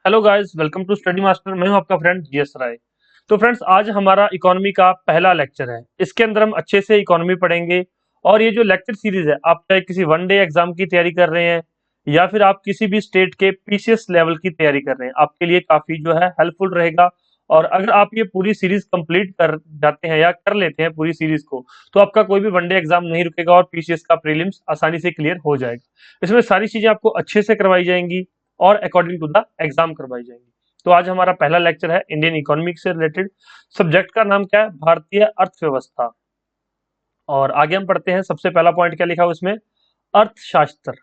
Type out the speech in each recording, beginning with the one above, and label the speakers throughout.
Speaker 1: Hello guys, welcome to Study Master. मैं हूं आपका फ्रेंड जीएस राय। तो फ्रेंड्स, आज हमारा इकोनॉमी का पहला लेक्चर है। इसके अंदर हम अच्छे से इकोनॉमी पढ़ेंगे। और ये जो लेक्चर सीरीज है, आप चाहे किसी वन डे एग्जाम की तैयारी कर रहे हैं या फिर आप किसी भी स्टेट के पीसीएस लेवल की तैयारी कर रहे हैं, आपके लिए काफी जो है हेल्पफुल रहेगा। और अगर आप ये पूरी सीरीज कंप्लीट कर जाते हैं या कर लेते हैं पूरी सीरीज को, तो आपका कोई भी वनडे एग्जाम नहीं रुकेगा और पीसीएस का प्रीलिम्स आसानी से क्लियर हो जाएगा। इसमें सारी चीजें आपको अच्छे से करवाई जाएंगी और अकॉर्डिंग टू द एग्जाम करवाई जाएंगी। तो आज हमारा पहला लेक्चर है इंडियन इकोनॉमिक से रिलेटेड। सब्जेक्ट का नाम क्या है? भारतीय अर्थव्यवस्था। और आगे हम पढ़ते हैं। सबसे पहला पॉइंट क्या लिखा हुआ इसमें? अर्थशास्त्र।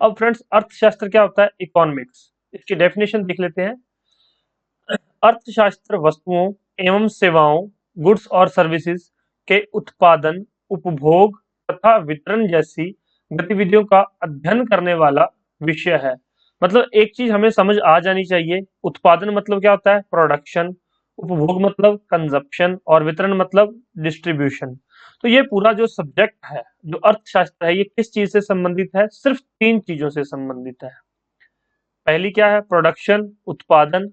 Speaker 1: अब फ्रेंड्स, अर्थशास्त्र क्या होता है? इकोनॉमिक्स। इसकी डेफिनेशन देख लेते हैं। अर्थशास्त्र वस्तुओं एवं सेवाओं, गुड्स और सर्विसेज के उत्पादन, उपभोग तथा वितरण जैसी गतिविधियों का अध्ययन करने वाला विषय है। मतलब एक चीज हमें समझ आ जानी चाहिए। उत्पादन मतलब क्या होता है? प्रोडक्शन। उपभोग मतलब कंजप्शन। और वितरण मतलब डिस्ट्रीब्यूशन। तो ये पूरा जो सब्जेक्ट है, जो अर्थशास्त्र है, ये किस चीज से संबंधित है? सिर्फ तीन चीजों से संबंधित है। पहली क्या है? प्रोडक्शन, उत्पादन।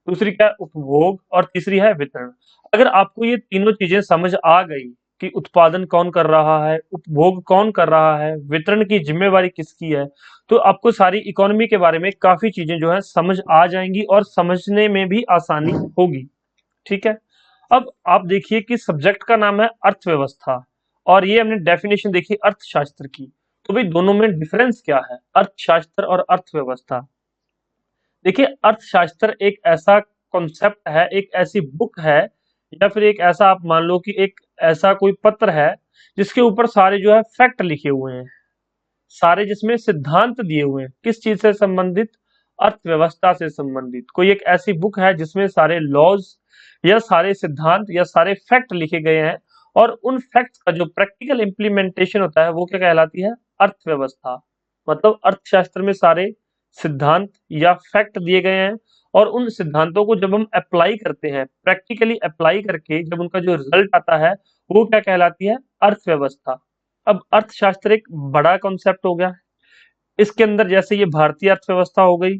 Speaker 1: दूसरी क्या है? उपभोग। और तीसरी है वितरण। अगर आपको ये तीनों चीजें समझ आ गई कि उत्पादन कौन कर रहा है, उपभोग कौन कर रहा है, वितरण की जिम्मेवारी किसकी है, तो आपको सारी इकोनॉमी के बारे में काफी चीजें जो है समझ आ जाएंगी और समझने में भी आसानी होगी। ठीक है। अब आप देखिए कि सब्जेक्ट का नाम है अर्थव्यवस्था, और ये हमने डेफिनेशन देखी अर्थशास्त्र की। तो भाई दोनों में डिफरेंस क्या है, अर्थशास्त्र और अर्थव्यवस्था? देखिए, अर्थशास्त्र एक ऐसा कॉन्सेप्ट है, एक ऐसी बुक है, या फिर एक ऐसा आप मान लो कि एक ऐसा कोई पत्र है जिसके ऊपर सारे जो है फैक्ट लिखे हुए हैं, सारे जिसमें सिद्धांत दिए हुए हैं। किस चीज से संबंधित? अर्थव्यवस्था से संबंधित। कोई एक ऐसी बुक है जिसमें सारे लॉज या सारे सिद्धांत या सारे फैक्ट लिखे गए हैं, और उन फैक्ट्स का जो प्रैक्टिकल इंप्लीमेंटेशन होता है वो क्या कहलाती है? अर्थव्यवस्था। मतलब अर्थशास्त्र में सारे सिद्धांत या फैक्ट दिए गए हैं, और उन सिद्धांतों को जब हम अप्लाई करते हैं, प्रैक्टिकली अप्लाई करके जब उनका जो रिजल्ट आता है, वो क्या कहलाती है? अर्थव्यवस्था। अब अर्थशास्त्र एक बड़ा कॉन्सेप्ट हो गया। इसके अंदर जैसे ये भारतीय अर्थव्यवस्था हो गई,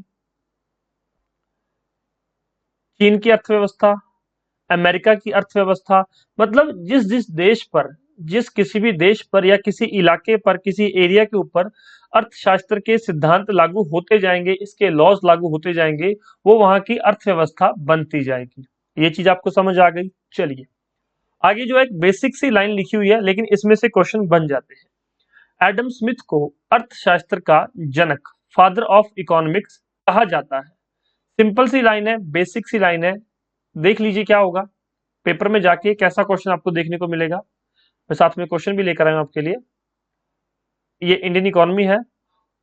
Speaker 1: चीन की अर्थव्यवस्था, अमेरिका की अर्थव्यवस्था। मतलब जिस जिस देश पर, जिस किसी भी देश पर या किसी इलाके पर, किसी एरिया के ऊपर अर्थशास्त्र के सिद्धांत लागू होते जाएंगे, इसके लॉज लागू होते जाएंगे, वो वहां की अर्थव्यवस्था बनती जाएगी। ये चीज आपको समझ आ गई? चलिए आगे जो एक बेसिक सी लाइन लिखी हुई है, लेकिन इसमें से क्वेश्चन बन जाते हैं। एडम स्मिथ को अर्थशास्त्र का जनक, फादर ऑफ इकोनॉमिक्स कहा जाता है। सिंपल सी लाइन है, बेसिक सी लाइन है। देख लीजिए क्या होगा पेपर में जाके, कैसा क्वेश्चन आपको देखने को मिलेगा। मैं साथ में क्वेश्चन भी लेकर आया हूं आपके लिए। ये इंडियन इकोनॉमी है।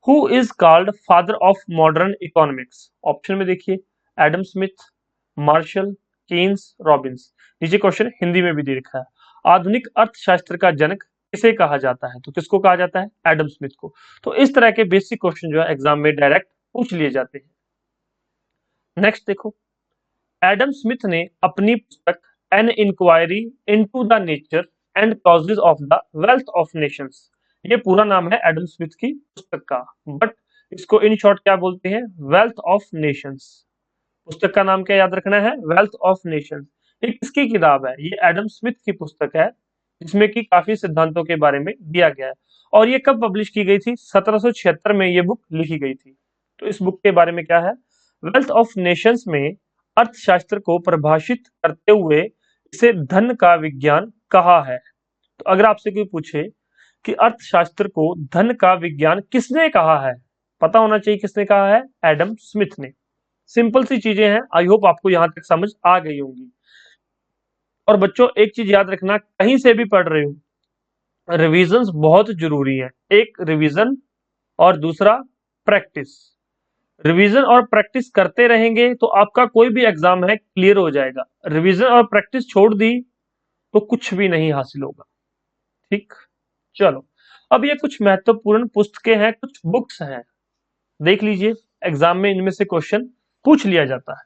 Speaker 1: Who is called father of modern economics? Option में देखिए, Adam Smith, Marshall, Keynes, Robbins. नीचे क्वेश्चन हिंदी में भी दे रखा है। आधुनिक अर्थशास्त्र का जनक किसे कहा जाता है? तो किसको कहा जाता है? एडम स्मिथ को। तो इस तरह के बेसिक क्वेश्चन जो है एग्जाम में डायरेक्ट पूछ लिए जाते हैं। नेक्स्ट देखो, एडम स्मिथ ने अपनी पुस्तक an inquiry into the nature and causes of the wealth of nations, ये पूरा नाम है एडम स्मिथ की पुस्तक का, बट इसको इन शॉर्ट क्या बोलते हैं? Wealth of Nations. पुस्तक का नाम क्या याद रखना है? Wealth of nations. ये किसकी किताब है? ये एडम स्मिथ की पुस्तक है, जिसमें कि काफी सिद्धांतों के बारे में दिया गया है। और ये कब पब्लिश की गई थी? 1776 में ये बुक लिखी गई थी। तो इस बुक के बारे में क्या है? वेल्थ ऑफ नेशंस में अर्थशास्त्र को परिभाषित करते हुए इसे धन का विज्ञान कहा है। तो अगर आपसे कोई पूछे कि अर्थशास्त्र को धन का विज्ञान किसने कहा है, पता होना चाहिए किसने कहा है? एडम स्मिथ ने। सिंपल सी चीजें हैं। आई होप आपको यहां तक समझ आ गई होंगी। और बच्चों एक चीज याद रखना, कहीं से भी पढ़ रहे हो, रिविजन बहुत जरूरी है। एक रिवीजन और दूसरा प्रैक्टिस। रिवीजन और प्रैक्टिस करते रहेंगे तो आपका कोई भी एग्जाम है क्लियर हो जाएगा। रिवीजन और प्रैक्टिस छोड़ दी तो कुछ भी नहीं हासिल होगा। ठीक, चलो अब ये कुछ महत्वपूर्ण पुस्तकें हैं, कुछ बुक्स हैं, देख लीजिए। एग्जाम में इनमें से क्वेश्चन पूछ लिया जाता है।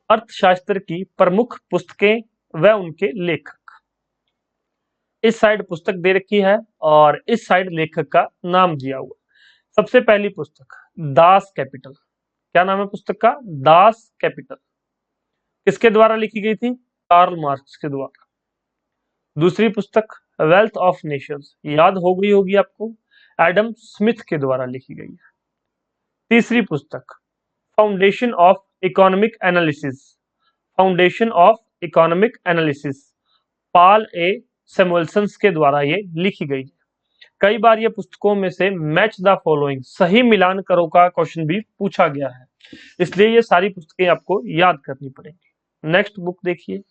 Speaker 1: अर्थशास्त्र की प्रमुख पुस्तकें व उनके लेखक। इस साइड पुस्तक दे रखी है और इस साइड लेखक का नाम दिया हुआ। सबसे पहली पुस्तक दास कैपिटल। क्या नाम है पुस्तक का? Das Kapital. किसके द्वारा लिखी गई थी? कार्ल मार्क्स के द्वारा। दूसरी पुस्तक वेल्थ ऑफ नेशंस, याद हो गई होगी आपको, एडम स्मिथ के द्वारा लिखी गई है। तीसरी पुस्तक foundation of economic analysis, foundation of economic analysis, Paul A Samuelson के द्वारा ये लिखी गई है। कई बार ये पुस्तकों में से मैच द फॉलोइंग, सही मिलान करो का क्वेश्चन भी पूछा गया है, इसलिए ये सारी पुस्तकें आपको याद करनी पड़ेंगी। नेक्स्ट बुक देखिए,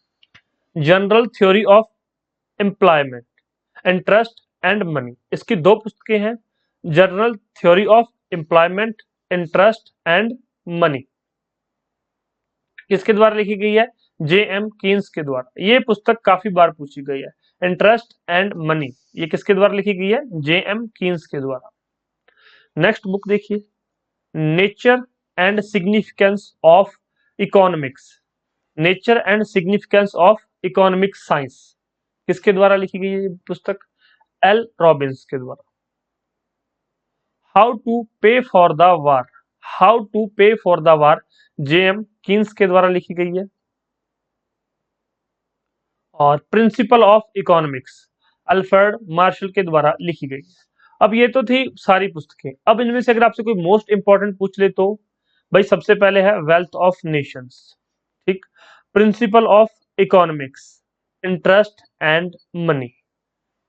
Speaker 1: general theory of employment, interest and money. इसकी दो पुस्तकें हैं, general theory of employment, interest and money. किसके द्वारा लिखी गई है? जे एम कीन्स के द्वारा। ये पुस्तक काफी बार पूछी गई है, इंटरेस्ट एंड मनी, ये किसके द्वारा लिखी गई है? जे एम कीन्स के द्वारा। नेक्स्ट बुक देखिए, nature and significance of economics, nature and significance of economic science. किसके द्वारा लिखी गई है पुस्तक? एल रॉबिन्स के द्वारा। How to pay for the war, how to pay for the war, J M Keynes के द्वारा लिखी गई है। और principle of economics, Alfred Marshall के द्वारा लिखी गई है। अब ये तो थी सारी पुस्तकें। अब इनमें से अगर आपसे कोई मोस्ट इंपॉर्टेंट पूछ ले तो भाई सबसे पहले है वेल्थ ऑफ नेशंस, ठीक, principal of economics, interest and money.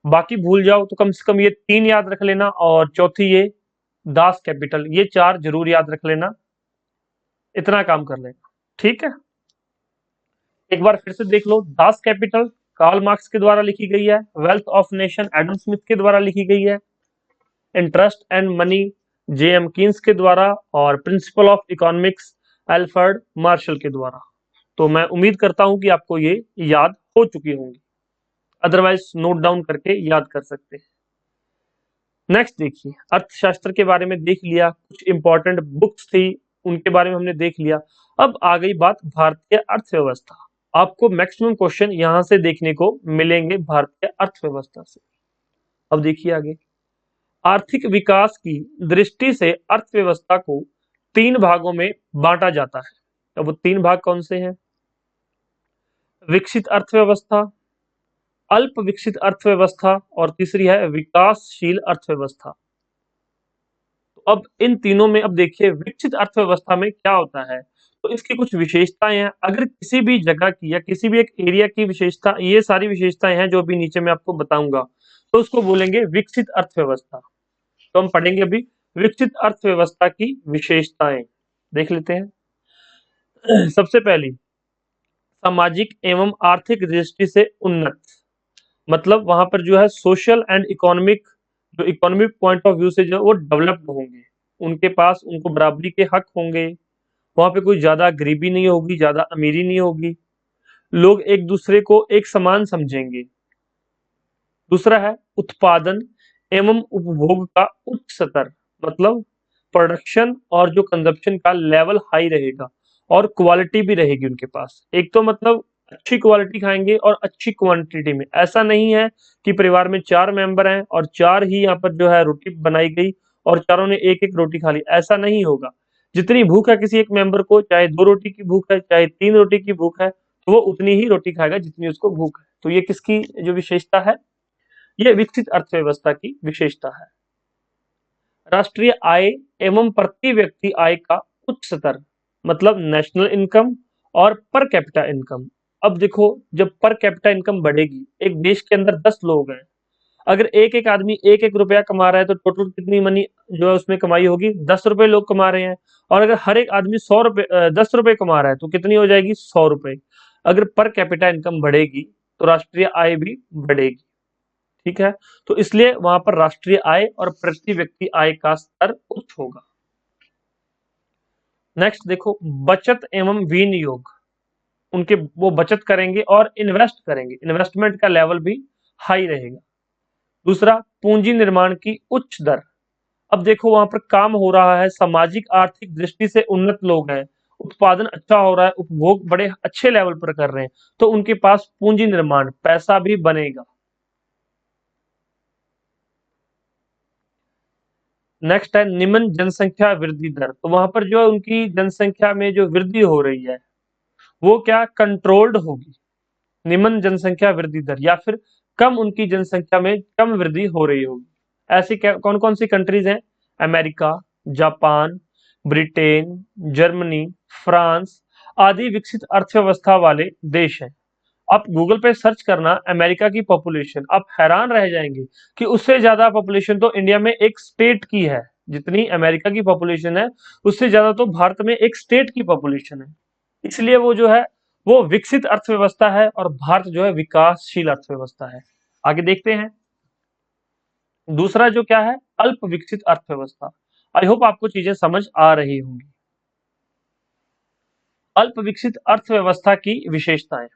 Speaker 1: बाकी भूल जाओ तो कम से कम ये तीन याद रख लेना, और चौथी ये दास कैपिटल, ये चार जरूर याद रख लेना, इतना काम कर लेना, ठीक है। एक बार फिर से देख लो, दास कैपिटल कार्ल मार्क्स के द्वारा लिखी गई है, wealth of nation Adam Smith के द्वारा लिखी गई है, interest and money J M Keynes के द्वारा, और principle of economics Alfred Marshall के द्वारा। तो मैं उम्मीद करता हूं कि आपको ये याद हो चुकी होंगी, अदरवाइज नोट डाउन करके याद कर सकते हैं। नेक्स्ट देखिए, अर्थशास्त्र के बारे में देख लिया, कुछ इंपॉर्टेंट बुक्स थी उनके बारे में हमने देख लिया। अब आ गई बात भारतीय अर्थव्यवस्था। आपको मैक्सिमम क्वेश्चन यहां से देखने को मिलेंगे भारतीय अर्थव्यवस्था से। अब देखिए आगे, आर्थिक विकास की दृष्टि से अर्थव्यवस्था को तीन भागों में बांटा जाता है। अब वो तीन भाग कौन से हैं? विकसित अर्थव्यवस्था, अल्प विकसित अर्थव्यवस्था, और तीसरी है विकासशील अर्थव्यवस्था। तो अब इन तीनों में अब देखिए विकसित अर्थव्यवस्था में क्या होता है, तो इसकी कुछ विशेषताएं हैं। अगर किसी भी जगह की या किसी भी एक एरिया की विशेषता, ये सारी विशेषताएं हैं जो अभी नीचे मैं आपको बताऊंगा, तो उसको बोलेंगे विकसित अर्थव्यवस्था। तो हम पढ़ेंगे अभी विकसित अर्थव्यवस्था की विशेषताएं, देख लेते हैं। सबसे पहली, सामाजिक एवं आर्थिक दृष्टि से उन्नत, मतलब वहां पर जो है सोशल एंड इकोनॉमिक, जो इकोनॉमिक पॉइंट ऑफ व्यू से जो वो डेवलप्ड होंगे, उनके पास उनको बराबरी के हक होंगे, वहां पे कोई ज्यादा गरीबी नहीं होगी, ज्यादा अमीरी नहीं होगी, लोग एक दूसरे को एक समान समझेंगे। दूसरा है उत्पादन एवं उपभोग का उच्च स्तर, मतलब प्रोडक्शन और जो कंजप्शन का लेवल हाई रहेगा, और क्वालिटी भी रहेगी उनके पास। एक तो मतलब अच्छी क्वालिटी खाएंगे और अच्छी क्वांटिटी में। ऐसा नहीं है कि परिवार में चार मेंबर हैं और चार ही यहाँ पर जो है रोटी बनाई गई और चारों ने एक एक रोटी खा ली, ऐसा नहीं होगा। जितनी भूख है किसी एक मेंबर को, चाहे दो रोटी की भूख है चाहे तीन रोटी की भूख है, तो वो उतनी ही रोटी खाएगा जितनी उसको भूख है। तो ये किसकी जो विशेषता है? ये विकसित अर्थव्यवस्था की विशेषता है। राष्ट्रीय आय एवं प्रति व्यक्ति आय का उच्च स्तर, मतलब नेशनल इनकम और पर कैपिटा इनकम। अब देखो, जब पर कैपिटा इनकम बढ़ेगी, एक देश के अंदर 10 लोग हैं, अगर एक एक आदमी एक एक रुपया कमा रहा है तो टोटल कितनी मनी जो है उसमें कमाई होगी? 10 रुपए लोग कमा रहे हैं। और अगर हर एक आदमी 10 रुपए कमा रहा है तो कितनी हो जाएगी? 100 रुपए। अगर पर कैपिटा इनकम बढ़ेगी तो राष्ट्रीय आय भी बढ़ेगी, ठीक है। तो इसलिए वहां पर राष्ट्रीय आय और प्रति व्यक्ति आय का स्तर उच्च होगा। नेक्स्ट देखो, बचत एवं विनियोग, उनके वो बचत करेंगे और इन्वेस्ट करेंगे, इन्वेस्टमेंट का लेवल भी हाई रहेगा। दूसरा, पूंजी निर्माण की उच्च दर। अब देखो वहां पर काम हो रहा है, सामाजिक आर्थिक दृष्टि से उन्नत लोग हैं, उत्पादन अच्छा हो रहा है, उपभोग बड़े अच्छे लेवल पर कर रहे हैं, तो उनके पास पूंजी निर्माण, पैसा भी बनेगा। नेक्स्ट है निम्न जनसंख्या वृद्धि दर। तो वहां पर जो है उनकी जनसंख्या में जो वृद्धि हो रही है वो क्या कंट्रोल्ड होगी, निम्न जनसंख्या वृद्धि दर, या फिर कम, उनकी जनसंख्या में कम वृद्धि हो रही होगी। ऐसी कौन कौन सी कंट्रीज हैं? America, Japan, Britain, Germany, France आदि विकसित अर्थव्यवस्था वाले देश हैं। आप गूगल पे सर्च करना अमेरिका की पॉपुलेशन, आप हैरान रह जाएंगे कि उससे ज्यादा पॉपुलेशन तो इंडिया में एक स्टेट की है। जितनी अमेरिका की पॉपुलेशन है उससे ज्यादा तो भारत में एक स्टेट की पॉपुलेशन है। इसलिए वो जो है वो विकसित अर्थव्यवस्था है और भारत जो है विकासशील अर्थव्यवस्था है। आगे देखते हैं। दूसरा जो क्या है, अल्प विकसित अर्थव्यवस्था। आई होप आपको चीजें समझ आ रही होंगी। अल्प विकसित अर्थव्यवस्था की विशेषताएं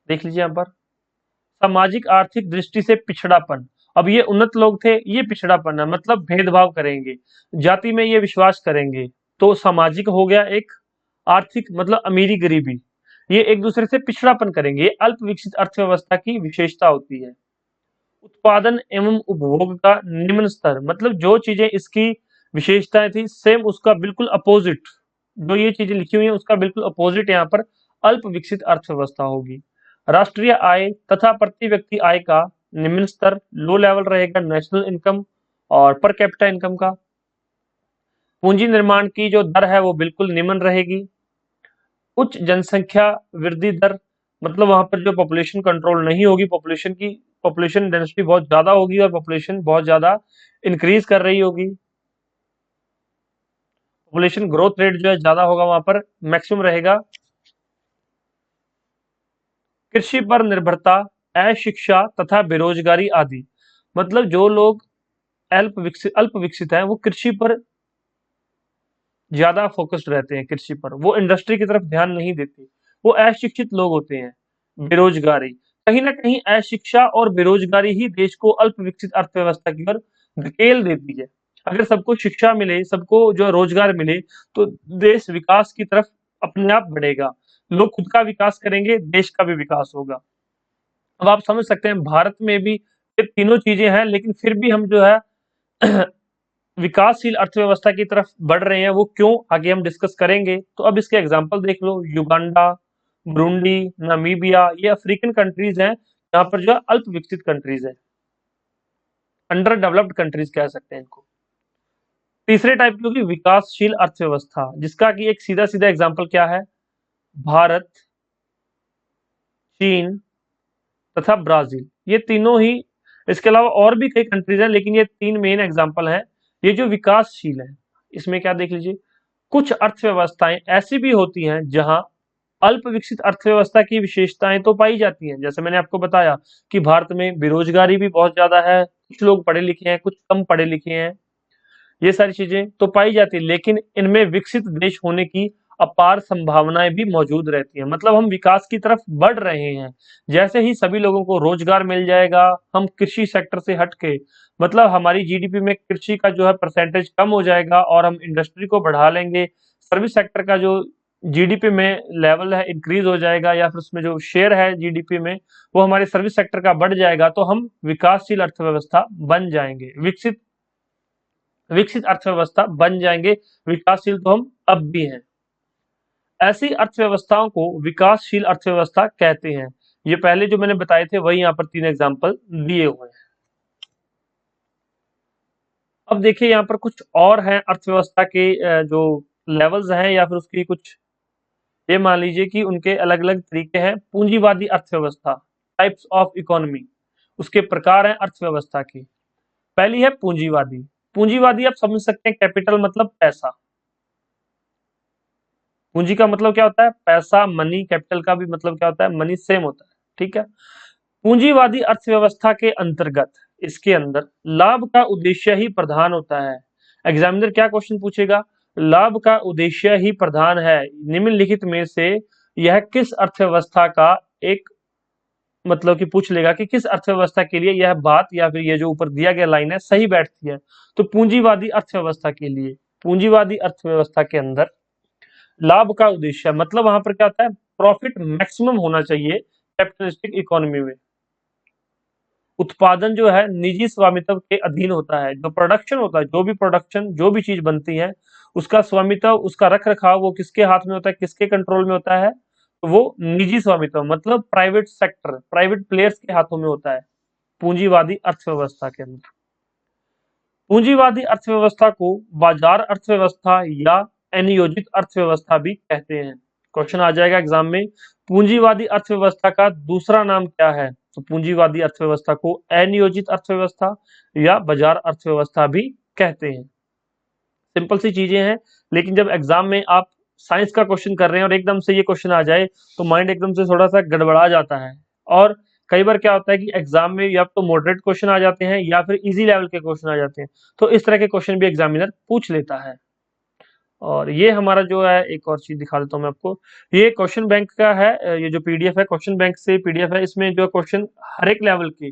Speaker 1: देख लीजिए यहाँ पर। सामाजिक आर्थिक दृष्टि से पिछड़ापन। अब ये उन्नत लोग थे, ये पिछड़ापन है, मतलब भेदभाव करेंगे, जाति में ये विश्वास करेंगे। तो सामाजिक हो गया एक, आर्थिक मतलब अमीरी गरीबी, ये एक दूसरे से पिछड़ापन करेंगे। ये अल्प विकसित अर्थव्यवस्था की विशेषता होती है। उत्पादन एवं उपभोग का निम्न स्तर, मतलब जो चीजें इसकी विशेषताएं थी सेम उसका बिल्कुल अपोजिट, जो ये चीजें लिखी हुई है उसका बिल्कुल अपोजिट यहाँ पर अल्प विकसित अर्थव्यवस्था होगी। राष्ट्रीय आय तथा प्रति व्यक्ति आय का निम्न स्तर, लो लेवल रहेगा नेशनल इनकम और पर कैपिटा इनकम का। पूंजी निर्माण की जो दर है वो बिल्कुल निम्न रहेगी। उच्च जनसंख्या वृद्धि दर, मतलब वहां पर जो पॉपुलेशन कंट्रोल नहीं होगी, पॉपुलेशन डेंसिटी बहुत ज्यादा होगी और पॉपुलेशन बहुत ज्यादा इंक्रीज कर रही होगी। पॉपुलेशन ग्रोथ रेट जो है ज्यादा होगा, वहां पर मैक्सिमम रहेगा। कृषि पर निर्भरता, अशिक्षा तथा बेरोजगारी आदि, मतलब जो लोग अल्प विकसित है वो कृषि पर ज्यादा फोकस्ड रहते हैं, कृषि पर, वो इंडस्ट्री की तरफ ध्यान नहीं देते, वो अशिक्षित लोग होते हैं। बेरोजगारी, कहीं ना कहीं अशिक्षा और बेरोजगारी ही देश को अल्प विकसित अर्थव्यवस्था की ओर धकेल देती है। अगर सबको शिक्षा मिले, सबको जो रोजगार मिले, तो देश विकास की तरफ अपने आप बढ़ेगा। लोग खुद का विकास करेंगे, देश का भी विकास होगा। अब आप समझ सकते हैं भारत में भी ये तीनों चीजें हैं, लेकिन फिर भी हम जो है विकासशील अर्थव्यवस्था की तरफ बढ़ रहे हैं। वो क्यों, आगे हम डिस्कस करेंगे। तो अब इसके एग्जांपल देख लो, युगांडा, ब्रुंडी, नामीबिया, ये अफ्रीकन कंट्रीज हैं यहाँ पर जो है अल्प विकसित कंट्रीज है, अंडर डेवलप्ड कंट्रीज कह सकते हैं इनको। तीसरे टाइप की होगी विकासशील अर्थव्यवस्था, जिसका कि एक सीधा सीधा एग्जांपल क्या है, भारत, चीन तथा ब्राजील, ये तीनों ही। इसके अलावा और भी कई कंट्रीज हैं, लेकिन ये तीन मेन एग्जांपल हैं ये जो विकासशील है। इसमें क्या देख लीजिए, कुछ अर्थव्यवस्थाएं ऐसी भी होती हैं जहां अल्प विकसित अर्थव्यवस्था की विशेषताएं तो पाई जाती हैं। जैसे मैंने आपको बताया कि भारत में बेरोजगारी भी बहुत ज्यादा है, कुछ लोग पढ़े लिखे हैं, कुछ कम पढ़े लिखे हैं, ये सारी चीजें तो पाई जाती है, लेकिन इनमें विकसित देश होने की अपार संभावनाएं भी मौजूद रहती हैं। मतलब हम विकास की तरफ बढ़ रहे हैं। जैसे ही सभी लोगों को रोजगार मिल जाएगा, हम कृषि सेक्टर से हटके, मतलब हमारी जीडीपी में कृषि का जो है परसेंटेज कम हो जाएगा और हम इंडस्ट्री को बढ़ा लेंगे। सर्विस सेक्टर का जो जीडीपी में लेवल है इंक्रीज हो जाएगा, या फिर उसमें जो शेयर है जीडीपी में वो हमारे सर्विस सेक्टर का बढ़ जाएगा, तो हम विकासशील अर्थव्यवस्था बन जाएंगे, विकसित विकसित अर्थव्यवस्था बन जाएंगे। विकासशील तो हम अब भी हैं। ऐसी अर्थव्यवस्थाओं को विकासशील अर्थव्यवस्था कहते हैं। ये पहले जो मैंने बताए थे वही यहाँ पर तीन एग्जाम्पल दिए हुए हैं। अब देखिए यहाँ पर कुछ और हैं अर्थव्यवस्था के जो लेवल्स हैं, या फिर उसकी कुछ, ये मान लीजिए कि उनके अलग अलग तरीके हैं। पूंजीवादी अर्थव्यवस्था, टाइप्स ऑफ इकोनॉमी, उसके प्रकार हैं अर्थव्यवस्था के। पहली है पूंजीवादी। पूंजीवादी आप समझ सकते हैं, कैपिटल मतलब पैसा, पूंजी का मतलब क्या होता है, पैसा, मनी। कैपिटल का भी मतलब क्या होता है, मनी, सेम होता है, ठीक है। पूंजीवादी अर्थव्यवस्था के अंतर्गत, इसके अंदर लाभ का उद्देश्य ही प्रधान होता है। एग्जामिनर क्या क्वेश्चन पूछेगा, लाभ का उद्देश्य ही प्रधान है, निम्नलिखित में से यह किस अर्थव्यवस्था का एक, मतलब कि पूछ लेगा कि किस अर्थव्यवस्था के लिए यह बात या फिर ये जो ऊपर दिया गया लाइन है सही बैठती है। तो पूंजीवादी अर्थव्यवस्था के लिए, पूंजीवादी अर्थव्यवस्था के अंदर लाभ का उद्देश्य, मतलब वहां पर क्या होता है, प्रॉफिट मैक्सिमम होना चाहिए कैपिटलिस्टिक इकोनॉमी में। उत्पादन जो है निजी स्वामित्व के अधीन होता है। जो प्रोडक्शन होता है, जो भी प्रोडक्शन, जो भी चीज बनती है, उसका स्वामित्व, उसका रख रखाव वो किसके हाथ में होता है, किसके कंट्रोल में होता है? तो वो निजी स्वामित्व मतलब प्राइवेट सेक्टर, प्राइवेट प्लेयर्स के हाथों में होता है पूंजीवादी अर्थव्यवस्था के अंदर। पूंजीवादी अर्थव्यवस्था को बाजार अर्थव्यवस्था या अनियोजित अर्थव्यवस्था भी कहते हैं। क्वेश्चन आ जाएगा एग्जाम में, पूंजीवादी अर्थव्यवस्था का दूसरा नाम क्या है? तो पूंजीवादी अर्थव्यवस्था को अनियोजित अर्थव्यवस्था या बाजार अर्थव्यवस्था भी कहते हैं। सिंपल सी चीजें हैं, लेकिन जब एग्जाम में आप साइंस का क्वेश्चन कर रहे हैं और एकदम से ये क्वेश्चन आ जाए तो माइंड एकदम से थोड़ा सा गड़बड़ा जाता है। और कई बार क्या होता है कि एग्जाम में या तो मॉडरेट क्वेश्चन आ जाते हैं या फिर इजी लेवल के क्वेश्चन आ जाते हैं, तो इस तरह के क्वेश्चन भी एग्जामिनर पूछ लेता है। और ये हमारा जो है, एक और चीज दिखा देता हूँ मैं आपको, ये क्वेश्चन बैंक का है। ये जो पीडीएफ है, क्वेश्चन बैंक से पीडीएफ है, इसमें जो क्वेश्चन हर एक लेवल के,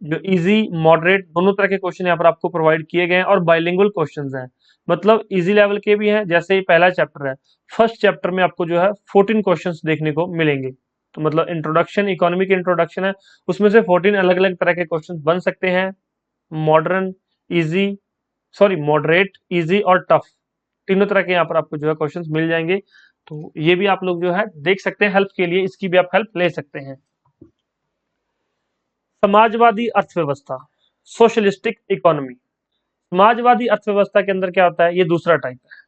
Speaker 1: जो इजी मॉडरेट दोनों तरह के क्वेश्चन यहाँ पर आपको प्रोवाइड किए गए हैं और बाइलिंगुअल क्वेश्चंस हैं। मतलब इजी लेवल के भी हैं, जैसे ही पहला चैप्टर है, फर्स्ट चैप्टर में आपको जो है 14 क्वेश्चंस देखने को मिलेंगे। तो मतलब इंट्रोडक्शन, इकोनॉमी की इंट्रोडक्शन है, उसमें से 14 अलग अलग तरह के क्वेश्चन बन सकते हैं। Modern, easy, sorry moderate, easy और टफ, तीनों तरह के यहाँ पर आपको जो है क्वेश्चंस मिल जाएंगे। तो ये भी आप लोग जो है देख सकते हैं, हेल्प के लिए इसकी भी आप हेल्प ले सकते हैं। समाजवादी अर्थव्यवस्था, सोशलिस्टिक इकोनॉमी। समाजवादी अर्थव्यवस्था के अंदर क्या होता है? ये दूसरा टाइप है।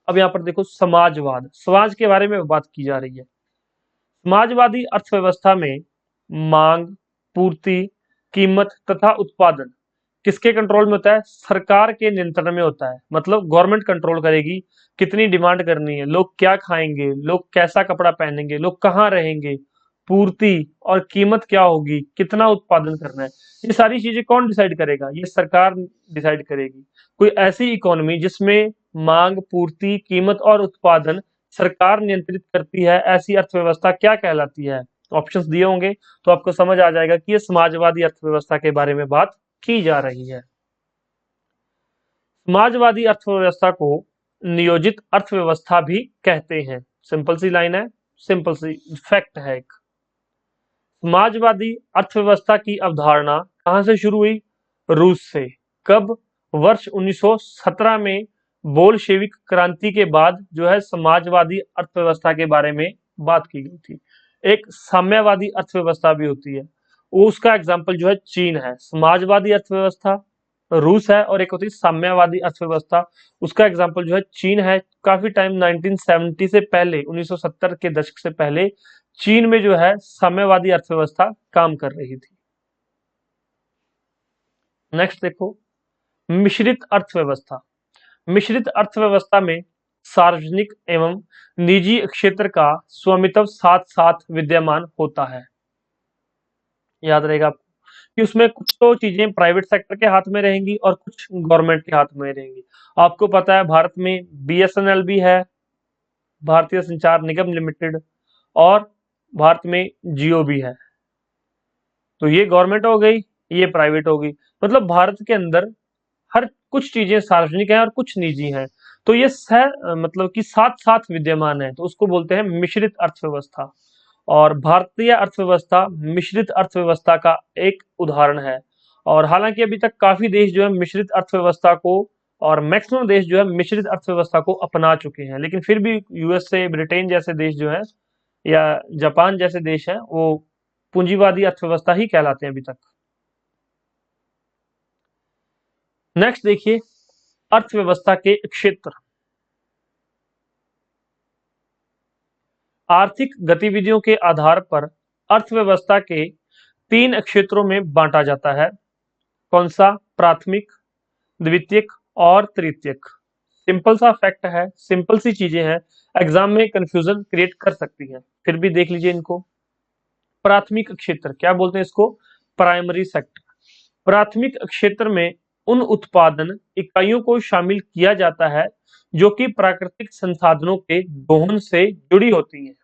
Speaker 1: अब यहाँ पर देखो, समाजवाद, समाज के बारे में बात की जा रही है। समाजवादी अर्थव्यवस्था में मांग, पूर्ति, कीमत तथा उत्पादन किसके कंट्रोल में होता है? सरकार के नियंत्रण में होता है। मतलब गवर्नमेंट कंट्रोल करेगी कितनी डिमांड करनी है, लोग क्या खाएंगे, लोग कैसा कपड़ा पहनेंगे, लोग कहाँ रहेंगे, पूर्ति और कीमत क्या होगी, कितना उत्पादन करना है, ये सारी चीजें कौन डिसाइड करेगा? ये सरकार डिसाइड करेगी। कोई ऐसी इकोनॉमी जिसमें मांग, पूर्ति, कीमत और उत्पादन सरकार नियंत्रित करती है, ऐसी अर्थव्यवस्था क्या कहलाती है? ऑप्शंस दिए होंगे तो आपको समझ आ जाएगा कि ये समाजवादी अर्थव्यवस्था के बारे में बात की जा रही है। समाजवादी अर्थव्यवस्था को नियोजित अर्थव्यवस्था भी कहते हैं। सिंपल सी लाइन है, सिंपल सी फैक्ट है एक। समाजवादी अर्थव्यवस्था की अवधारणा कहां से शुरू हुई? रूस से। कब? वर्ष 1917 में बोल्शेविक क्रांति के बाद जो है समाजवादी अर्थव्यवस्था के बारे में बात की गई थी। एक साम्यवादी अर्थव्यवस्था भी होती है, उसका एग्जाम्पल जो है चीन है। समाजवादी अर्थव्यवस्था रूस है और एक होती है साम्यवादी अर्थव्यवस्था, उसका एग्जाम्पल जो है चीन है। काफी टाइम 1970 से पहले, 1970 के दशक से पहले चीन में जो है साम्यवादी अर्थव्यवस्था काम कर रही थी। नेक्स्ट देखो, मिश्रित अर्थव्यवस्था। मिश्रित अर्थव्यवस्था में सार्वजनिक एवं निजी क्षेत्र का स्वामित्व साथ साथ विद्यमान होता है। याद रहेगा आपको कि उसमें कुछ तो चीजें प्राइवेट सेक्टर के हाथ में रहेंगी और कुछ गवर्नमेंट के हाथ में रहेंगी। आपको पता है भारत में बीएसएनएल भी है, भारतीय संचार निगम लिमिटेड, और भारत में जियो भी है। तो ये गवर्नमेंट हो गई, ये प्राइवेट हो गई। मतलब भारत के अंदर हर कुछ चीजें सार्वजनिक हैं और कुछ निजी हैं। तो ये मतलब कि साथ साथ विद्यमान है, तो उसको बोलते हैं मिश्रित अर्थव्यवस्था। और भारतीय अर्थव्यवस्था मिश्रित अर्थव्यवस्था का एक उदाहरण है। और हालांकि अभी तक काफी देश जो है मिश्रित अर्थव्यवस्था को, और मैक्सिमम देश जो है मिश्रित अर्थव्यवस्था को अपना चुके हैं, लेकिन फिर भी यूएसए, ब्रिटेन जैसे देश जो है, या जापान जैसे देश हैं, वो पूंजीवादी अर्थव्यवस्था ही कहलाते हैं अभी तक। नेक्स्ट देखिए, अर्थव्यवस्था के क्षेत्र। आर्थिक गतिविधियों के आधार पर अर्थव्यवस्था के 3 क्षेत्रों में बांटा जाता है। कौन सा? प्राथमिक, द्वितीयक और तृतीयक। सिंपल सा फैक्ट है, सिंपल सी चीजें हैं, एग्जाम में कंफ्यूजन क्रिएट कर सकती है, फिर भी देख लीजिए इनको। प्राथमिक क्षेत्र क्या बोलते हैं इसको? Primary sector. प्राथमिक क्षेत्र में उन उत्पादन इकाइयों को शामिल किया जाता है जो कि प्राकृतिक संसाधनों के दोहन से जुड़ी होती हैं,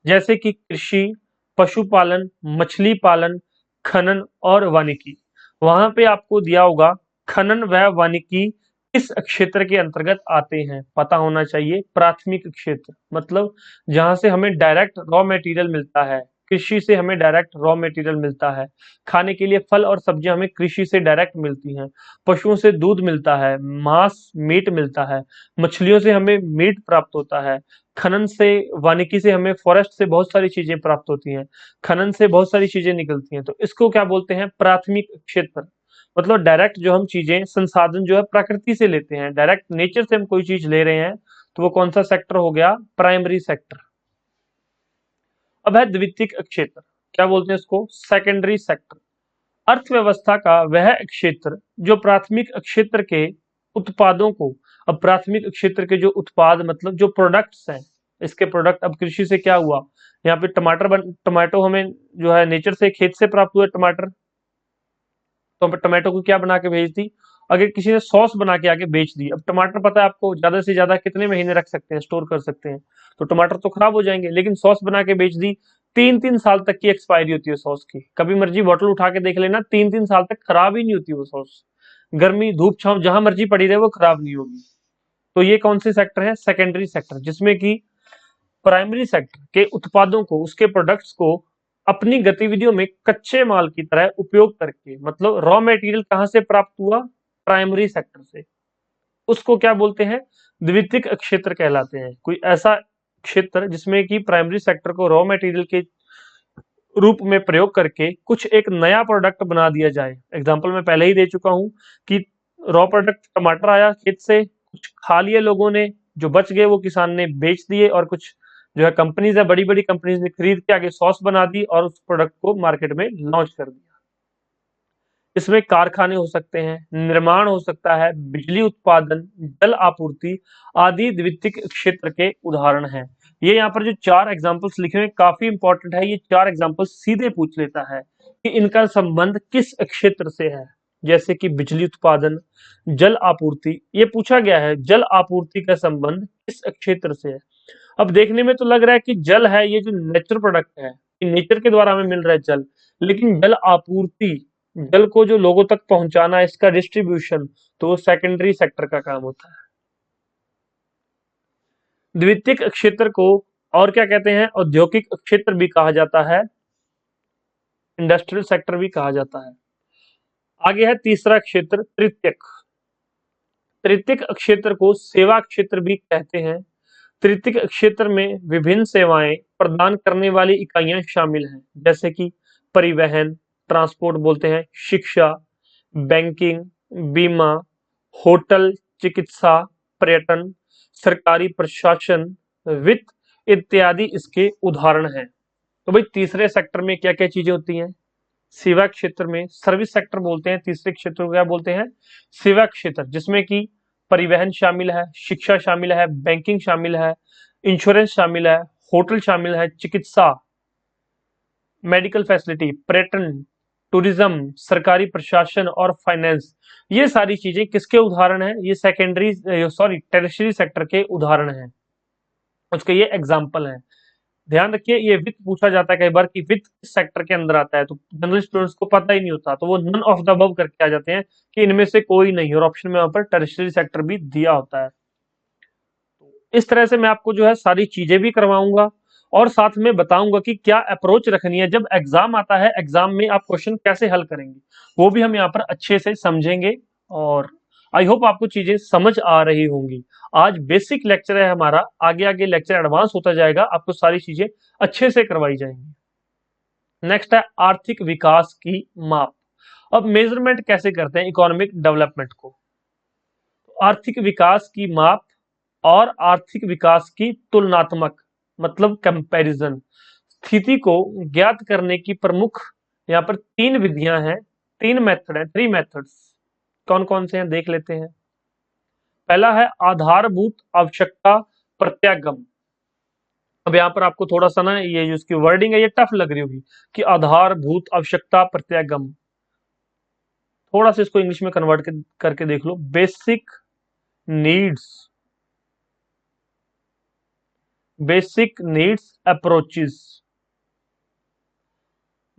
Speaker 1: जैसे कि कृषि, पशुपालन, मछली पालन, खनन और वानिकी। वहां पे आपको दिया होगा खनन व वानिकी किस क्षेत्र के अंतर्गत आते हैं? पता होना चाहिए। प्राथमिक क्षेत्र मतलब जहां से हमें डायरेक्ट रॉ मटेरियल मिलता है, कृषि से हमें डायरेक्ट रॉ मटेरियल मिलता है। खाने के लिए फल और सब्जियां हमें कृषि से डायरेक्ट मिलती हैं। पशुओं से दूध मिलता है, मांस मीट मिलता है, मछलियों से हमें मीट प्राप्त होता है। खनन से, वानिकी से हमें फॉरेस्ट से बहुत सारी चीजें प्राप्त होती हैं। खनन से बहुत सारी चीजें निकलती हैं। तो इसको क्या बोलते हैं? प्राथमिक क्षेत्र। मतलब डायरेक्ट जो हम चीजें, संसाधन जो है प्रकृति से लेते हैं, डायरेक्ट नेचर से हम कोई चीज ले रहे हैं, तो वो कौन सा सेक्टर हो गया? Primary sector. अब है द्वितीयक क्षेत्र। क्या बोलते हैं इसको? Secondary sector. अर्थव्यवस्था का वह क्षेत्र जो प्राथमिक क्षेत्र के उत्पादों को, अब प्राथमिक क्षेत्र के जो उत्पाद मतलब जो प्रोडक्ट्स हैं, इसके प्रोडक्ट, अब कृषि से क्या हुआ? यहाँ पे टमाटो हमें जो है नेचर से, खेत से प्राप्त हुए टमाटर, तो टमाटो को क्या बना के भेज दी? अगर किसी ने सॉस बना के आगे बेच दी, अब टमाटर पता है आपको ज्यादा से ज्यादा कितने महीने रख सकते हैं, स्टोर कर सकते हैं? तो टमाटर तो खराब हो जाएंगे, लेकिन सॉस बना के बेच दी, 3-3 साल तक की एक्सपायरी होती है सॉस की। कभी मर्जी बोतल उठा के देख लेना, 3-3 साल तक खराब ही नहीं होती वो सॉस। गर्मी धूप छांव जहां मर्जी पड़ी रहे वो खराब नहीं होगी। तो ये कौन से सेक्टर है? सेकेंडरी सेक्टर, जिसमें कि प्राइमरी सेक्टर के उत्पादों को, उसके प्रोडक्ट्स को अपनी गतिविधियों में कच्चे माल की तरह उपयोग करके, मतलब रॉ मटेरियल कहां से प्राप्त हुआ? प्राइमरी सेक्टर से। उसको क्या बोलते हैं? द्वितीयक क्षेत्र कहलाते हैं। कोई ऐसा क्षेत्र जिसमें कि प्राइमरी सेक्टर को रॉ मटेरियल के रूप में प्रयोग करके कुछ एक नया प्रोडक्ट बना दिया जाए। एग्जाम्पल मैं पहले ही दे चुका हूं कि रॉ प्रोडक्ट टमाटर आया खेत से, कुछ खा लिए लोगों ने, जो बच गए वो किसान ने बेच दिए, और कुछ जो है कंपनीज है, बड़ी बड़ी कंपनीज ने खरीद के आगे सॉस बना दी और उस प्रोडक्ट को मार्केट में लॉन्च कर दिया। इसमें कारखाने हो सकते हैं, निर्माण हो सकता है, बिजली उत्पादन, जल आपूर्ति आदि द्वितीयक क्षेत्र के उदाहरण हैं। ये यहाँ पर जो 4 एग्जाम्पल्स लिखे हुए काफी इंपॉर्टेंट है। ये 4 एग्जाम्पल्स सीधे पूछ लेता है कि इनका संबंध किस क्षेत्र से है। जैसे कि बिजली उत्पादन, जल आपूर्ति, ये पूछा गया है जल आपूर्ति का संबंध किस क्षेत्र से है। अब देखने में तो लग रहा है कि जल है, ये जो नेचुरल प्रोडक्ट है, नेचर के द्वारा हमें मिल रहा है जल, लेकिन जल आपूर्ति, जल को जो लोगों तक पहुंचाना, इसका डिस्ट्रीब्यूशन, तो वो सेकेंडरी सेक्टर का काम होता है। द्वितीयक क्षेत्र को और क्या कहते हैं? औद्योगिक क्षेत्र भी कहा जाता है, इंडस्ट्रियल सेक्टर भी कहा जाता है। आगे है तीसरा क्षेत्र, तृतीयक। तृतीयक क्षेत्र को सेवा क्षेत्र भी कहते हैं। तृतीयक क्षेत्र में विभिन्न सेवाएं प्रदान करने वाली इकाइयां शामिल हैं, जैसे कि परिवहन, ट्रांसपोर्ट बोलते हैं, शिक्षा, बैंकिंग, बीमा, होटल, चिकित्सा, पर्यटन, सरकारी प्रशासन, वित्त इत्यादि इसके उदाहरण हैं। तो भाई तीसरे सेक्टर में क्या क्या चीजें होती हैं? सेवा क्षेत्र में सर्विस सेक्टर बोलते हैं, तीसरे क्षेत्र को क्या बोलते हैं? सेवा क्षेत्र, जिसमें कि परिवहन शामिल है, शिक्षा शामिल है, बैंकिंग शामिल है, इंश्योरेंस शामिल है, होटल शामिल है, चिकित्सा, मेडिकल फैसिलिटी, पर्यटन, टूरिज्म, सरकारी प्रशासन और फाइनेंस, ये सारी चीजें किसके उदाहरण हैं? ये सेकेंडरी, सॉरी, टेरिशरी सेक्टर के उदाहरण हैं, उसके ये एग्जाम्पल हैं। ध्यान रखिए, ये वित्त पूछा जाता है कई बार कि वित्त किस सेक्टर के अंदर आता है, तो जनरल स्टूडेंट्स को पता ही नहीं होता, तो वो नन ऑफ द अबव करके आ जाते हैं कि इनमें से कोई नहीं, और ऑप्शन में वहां पर टर्शियरी सेक्टर भी दिया होता है। इस तरह से मैं आपको जो है सारी चीजें भी करवाऊंगा और साथ में बताऊंगा कि क्या अप्रोच रखनी है जब एग्जाम आता है, एग्जाम में आप क्वेश्चन कैसे हल करेंगे, वो भी हम यहाँ पर अच्छे से समझेंगे। और आई होप आपको चीजें समझ आ रही होंगी। आज बेसिक लेक्चर है हमारा, आगे आगे लेक्चर एडवांस होता जाएगा, आपको सारी चीजें अच्छे से करवाई जाएंगी। नेक्स्ट है आर्थिक विकास की माप। अब मेजरमेंट कैसे करते हैं इकोनॉमिक डेवलपमेंट को? आर्थिक विकास की माप और आर्थिक विकास की तुलनात्मक, मतलब कंपैरिजन, स्थिति को ज्ञात करने की प्रमुख यहाँ पर 3 विधियां हैं, 3 मेथड है, 3 मेथड्स। कौन कौन से हैं देख लेते हैं। पहला है आधारभूत आवश्यकता प्रत्यागम। अब यहाँ पर आपको थोड़ा सा ना, ये जो इसकी वर्डिंग है ये टफ लग रही होगी कि आधारभूत आवश्यकता प्रत्यागम, थोड़ा सा इसको इंग्लिश में कन्वर्ट करके देख लो, basic needs, basic needs approaches.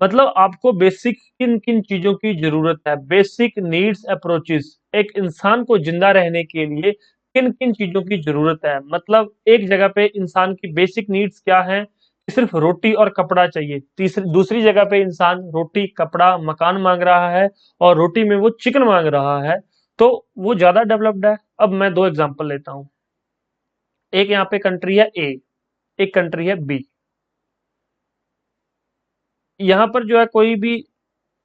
Speaker 1: मतलब आपको बेसिक किन किन चीजों की जरूरत है, बेसिक नीड्स अप्रोचेस, एक इंसान को जिंदा रहने के लिए किन किन चीजों की जरूरत है। मतलब एक जगह पे इंसान की बेसिक नीड्स क्या है कि सिर्फ रोटी और कपड़ा चाहिए, तीसरी दूसरी जगह पे इंसान रोटी कपड़ा मकान मांग रहा है और रोटी में वो चिकन मांग रहा है, तो वो ज्यादा डेवलप्ड है। अब मैं दो एग्जांपल लेता हूँ। एक यहाँ पे कंट्री है ए, एक कंट्री है बी। यहाँ पर जो है कोई भी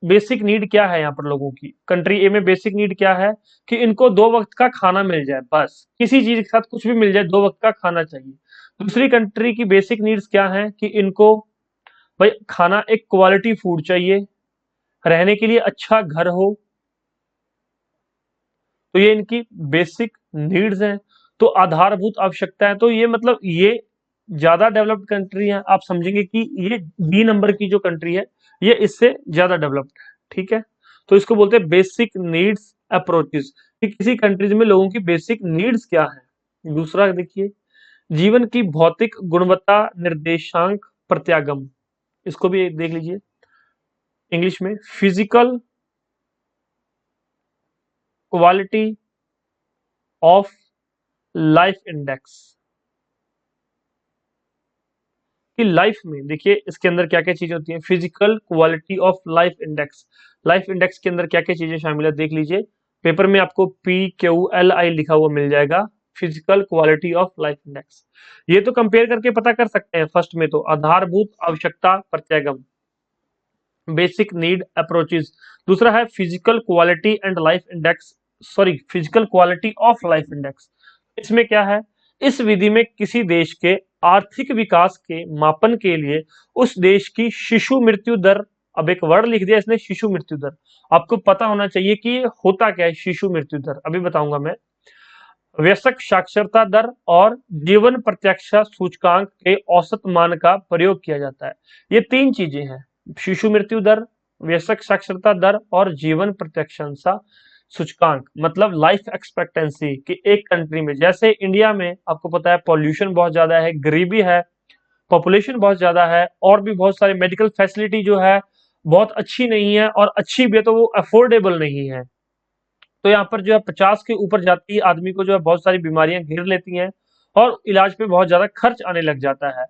Speaker 1: बेसिक नीड क्या है यहाँ पर लोगों की, कंट्री ए में बेसिक नीड क्या है कि इनको दो वक्त का खाना मिल जाए, बस किसी चीज के साथ कुछ भी मिल जाए, दो वक्त का खाना चाहिए। दूसरी कंट्री की बेसिक नीड्स क्या है कि इनको भाई खाना एक क्वालिटी फूड चाहिए, रहने के लिए अच्छा घर हो, तो ये इनकी बेसिक नीड्स हैं। तो आधारभूत आवश्यकता है, तो ये मतलब ये ज्यादा डेवलप्ड कंट्री है। आप समझेंगे कि ये बी नंबर की जो कंट्री है ये इससे ज्यादा डेवलप्ड है। ठीक है, तो इसको बोलते हैं बेसिक नीड्स अप्रोचेस, कि किसी कंट्रीज में लोगों की बेसिक नीड्स क्या है। दूसरा देखिए, जीवन की भौतिक गुणवत्ता निर्देशांक प्रत्यागम, इसको भी देख लीजिए इंग्लिश में, physical quality of life index. कि लाइफ में देखिए इसके अंदर क्या क्या चीजें होती हैं, physical quality of life index. Life index के अंदर क्या क्या चीजें शामिल है देख लीजिए, पेपर में आपको PQLI लिखा हुआ मिल जाएगा, physical quality of life index. ये तो कंपेयर करके पता कर सकते हैं। फर्स्ट में तो आधारभूत आवश्यकता प्रत्यागम, बेसिक नीड अप्रोचेस। दूसरा है physical quality and life index, sorry physical quality of life index. इसमें क्या है, इस विधि में किसी देश के आर्थिक विकास के मापन के लिए उस देश की शिशु मृत्यु दर, अब एक वर्ड लिख दिया इसने शिशु मृत्यु दर, आपको पता होना चाहिए कि ये होता क्या है शिशु मृत्यु दर, अभी बताऊंगा मैं। वयस्क साक्षरता दर और जीवन प्रत्याशा सूचकांक के औसत मान का प्रयोग किया जाता है। ये तीन चीजें हैं, शिशु मृत्यु दर, वयस्क साक्षरता दर और जीवन प्रत्याशा सूचकांक, मतलब लाइफ एक्सपेक्टेंसी कि एक कंट्री में, जैसे इंडिया में आपको पता है पॉल्यूशन बहुत ज्यादा है, गरीबी है, पॉपुलेशन बहुत ज्यादा है, और भी बहुत सारी मेडिकल फैसिलिटी जो है बहुत अच्छी नहीं है, और अच्छी भी है तो वो अफोर्डेबल नहीं है। तो यहाँ पर जो है 50 के ऊपर जाती ही आदमी को जो है बहुत सारी बीमारियां घेर लेती हैं और इलाज पे बहुत ज्यादा खर्च आने लग जाता है,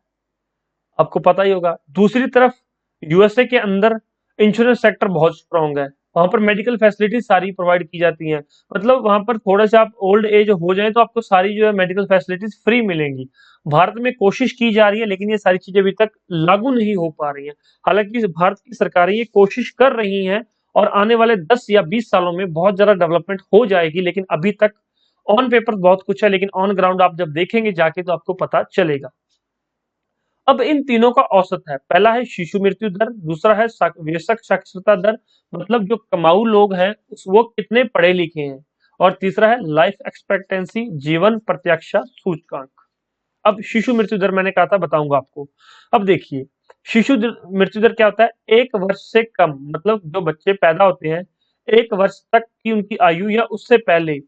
Speaker 1: आपको पता ही होगा। दूसरी तरफ यूएसए के अंदर इंश्योरेंस सेक्टर बहुत स्ट्रांग है, वहां पर मेडिकल फैसिलिटी सारी प्रोवाइड की जाती हैं। मतलब वहां पर थोड़ा सा आप ओल्ड एज हो जाए तो आपको सारी जो है मेडिकल फैसिलिटीज फ्री मिलेंगी। भारत में कोशिश की जा रही है लेकिन ये सारी चीजें अभी तक लागू नहीं हो पा रही हैं। हालांकि भारत की सरकारें ये कोशिश कर रही हैं और आने वाले 10 या 20 सालों में बहुत ज्यादा डेवलपमेंट हो जाएगी, लेकिन अभी तक ऑन पेपर बहुत कुछ है, लेकिन ऑन ग्राउंड आप जब देखेंगे जाके तो आपको पता चलेगा। अब इन तीनों का औसत है, पहला है शिशु मृत्यु दर, दूसरा है वयस्क साक्षरता दर, मतलब जो कमाऊ लोग हैं वो कितने पढ़े लिखे हैं, और तीसरा है लाइफ एक्सपेक्टेंसी, जीवन प्रत्याशा सूचकांक। अब शिशु मृत्यु दर मैंने कहा था बताऊंगा आपको। अब देखिए मृत्यु दर क्या होता है, एक वर्ष से कम, मतलब जो बच्चे पैदा होते हैं एक वर्ष तक की उनकी आयु या उससे पहले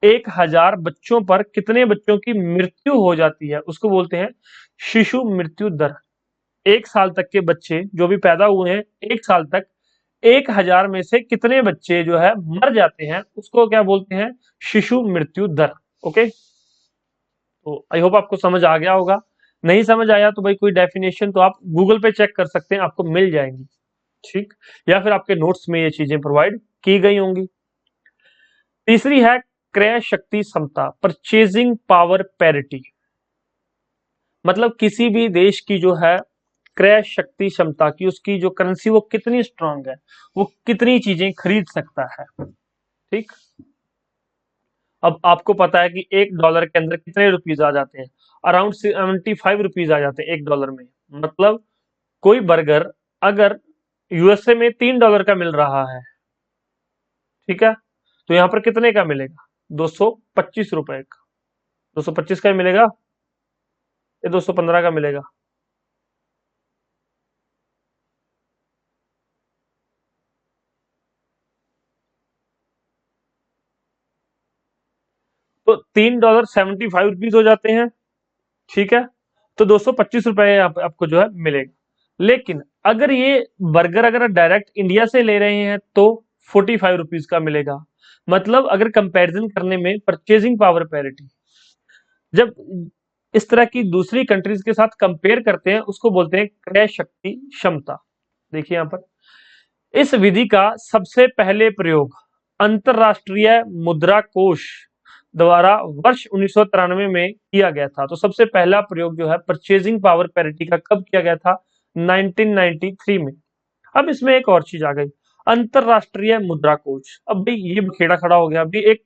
Speaker 1: 1000 बच्चों पर कितने बच्चों की मृत्यु हो जाती है उसको बोलते हैं शिशु मृत्यु दर। एक साल तक के बच्चे जो भी पैदा हुए हैं, एक साल तक 1000 में से कितने बच्चे जो है मर जाते हैं उसको क्या बोलते हैं, शिशु मृत्यु दर। ओके, तो आई होप आपको समझ आ गया होगा। नहीं समझ आया तो भाई कोई डेफिनेशन तो आप गूगल पे चेक कर सकते हैं, आपको मिल जाएंगी। ठीक, या फिर आपके नोट्स में ये चीजें प्रोवाइड की गई होंगी। तीसरी है क्रय शक्ति समता, परचेजिंग पावर पैरिटी, मतलब किसी भी देश की जो है क्रय शक्ति क्षमता की, उसकी जो करेंसी वो कितनी स्ट्रांग है, वो कितनी चीजें खरीद सकता है। ठीक, अब आपको पता है कि $1 के अंदर कितने रुपीज आ जाते हैं, अराउंड 75 रुपीज आ जाते हैं $1 में। मतलब कोई बर्गर अगर यूएसए में $3 का मिल रहा है, ठीक है, तो यहाँ पर कितने का मिलेगा, 225 रुपए का। 225 का ही मिलेगा या 215 का मिलेगा? तो $3.75 हो जाते हैं। ठीक है, तो 225 रुपए आपको जो है मिलेगा। लेकिन अगर ये बर्गर अगर डायरेक्ट इंडिया से ले रहे हैं तो 45 रुपीज का मिलेगा। मतलब अगर कंपैरिजन करने में परचेजिंग पावर पैरिटी, जब इस तरह की दूसरी कंट्रीज के साथ कंपेयर करते हैं उसको बोलते हैं क्रय शक्ति क्षमता। देखिए यहाँ पर इस विधि का सबसे पहले प्रयोग अंतरराष्ट्रीय मुद्रा कोष द्वारा वर्ष 1993 में किया गया था। तो सबसे पहला प्रयोग जो है परचेजिंग पावर पैरिटी का कब किया गया था? 1993 में। अब इसमें एक और चीज आ गई, अंतरराष्ट्रीय मुद्रा कोष। अब भाई ये बखेड़ा खड़ा हो गया। अभी एक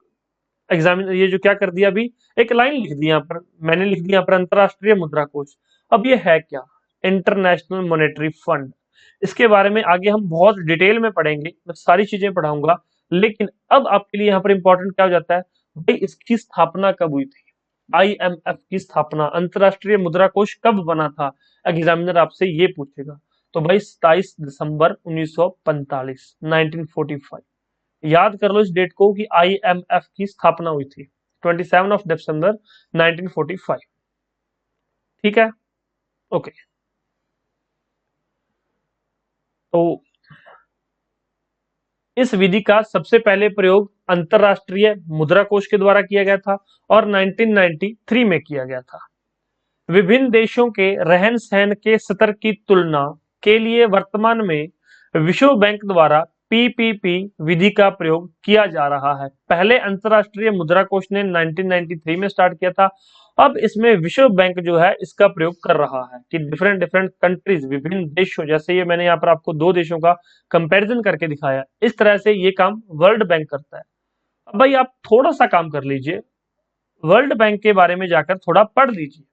Speaker 1: एग्जामिन ये जो क्या कर दिया, अभी एक लाइन लिख दी यहाँ पर, मैंने लिख दिया यहाँ पर अंतरराष्ट्रीय मुद्रा कोष। अब ये है क्या? International monetary fund. इसके बारे में आगे हम बहुत डिटेल में पढ़ेंगे, मैं सारी चीजें पढ़ाऊंगा। लेकिन अब आपके लिए यहाँ पर इंपॉर्टेंट क्या हो जाता है, भाई इसकी स्थापना कब हुई थी? आईएमएफ की स्थापना, अंतरराष्ट्रीय मुद्रा कोष कब बना था? एग्जामिनर आपसे ये पूछेगा। तो भाई 27 दिसंबर 1945, 1945। याद कर लो इस डेट को कि आईएमएफ की स्थापना हुई थी 27 दिसंबर 1945। ठीक है, ओके। तो इस विधि का सबसे पहले प्रयोग अंतरराष्ट्रीय मुद्रा कोष के द्वारा किया गया था और 1993 में किया गया था। विभिन्न देशों के रहन सहन के स्तर की तुलना के लिए वर्तमान में विश्व बैंक द्वारा पीपीपी विधि का प्रयोग किया जा रहा है। पहले अंतरराष्ट्रीय मुद्रा कोष ने 1993 में स्टार्ट किया था। अब इसमें विश्व बैंक जो है इसका प्रयोग कर रहा है कि डिफरेंट डिफरेंट कंट्रीज, विभिन्न देशों, जैसे ये मैंने यहाँ पर आपको दो देशों का कंपैरिजन करके दिखाया, इस तरह से ये काम वर्ल्ड बैंक करता है। अब भाई आप थोड़ा सा काम कर लीजिए, वर्ल्ड बैंक के बारे में जाकर थोड़ा पढ़ लीजिए।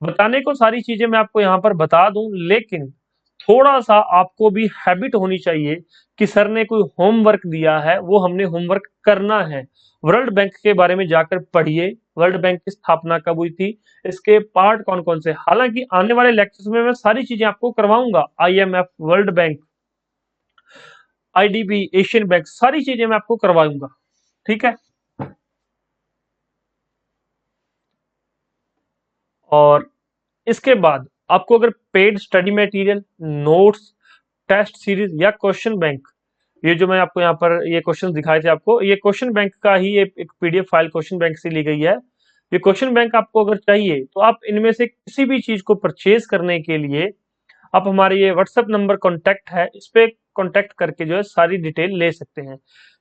Speaker 1: बताने को सारी चीजें मैं आपको यहाँ पर बता दूं, लेकिन थोड़ा सा आपको भी हैबिट होनी चाहिए कि सर ने कोई होमवर्क दिया है, वो हमने होमवर्क करना है। वर्ल्ड बैंक के बारे में जाकर पढ़िए, वर्ल्ड बैंक की स्थापना कब हुई थी, इसके पार्ट कौन कौन से। हालांकि आने वाले लेक्चर्स में मैं सारी चीजें आपको करवाऊंगा, IMF, world bank, IDB, Asian bank, सारी चीजें मैं आपको करवाऊंगा। ठीक है, और इसके बाद आपको अगर paid study material, notes, test series या क्वेश्चन बैंक, ये जो मैं आपको यहाँ पर ये क्वेश्चन दिखाए थे आपको, ये क्वेश्चन बैंक का ही एक पीडीएफ फाइल क्वेश्चन बैंक से ली गई है। ये क्वेश्चन बैंक आपको अगर चाहिए तो आप इनमें से किसी भी चीज को परचेज करने के लिए आप हमारे ये व्हाट्सएप नंबर कॉन्टैक्ट है, इस पे कॉन्टैक्ट करके जो है सारी डिटेल ले सकते हैं।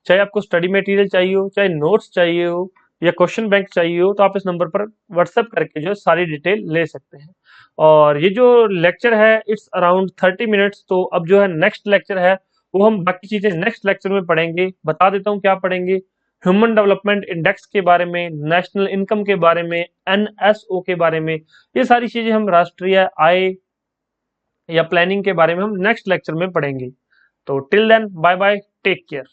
Speaker 1: चाहे आपको स्टडी मटेरियल चाहिए हो, चाहे नोट्स चाहिए हो, या क्वेश्चन बैंक चाहिए हो, तो आप इस नंबर पर व्हाट्सएप करके जो है सारी डिटेल ले सकते हैं। और ये जो लेक्चर है इट्स अराउंड 30 मिनट्स। तो अब जो है नेक्स्ट लेक्चर है वो हम बाकी चीजें नेक्स्ट लेक्चर में पढ़ेंगे। बता देता हूँ क्या पढ़ेंगे, ह्यूमन डेवलपमेंट इंडेक्स के बारे में, नेशनल इनकम के बारे में, एनएसओ के बारे में, ये सारी चीजें हम राष्ट्रीय आय या प्लानिंग के बारे में हम नेक्स्ट लेक्चर में पढ़ेंगे। तो till then bye bye, take care.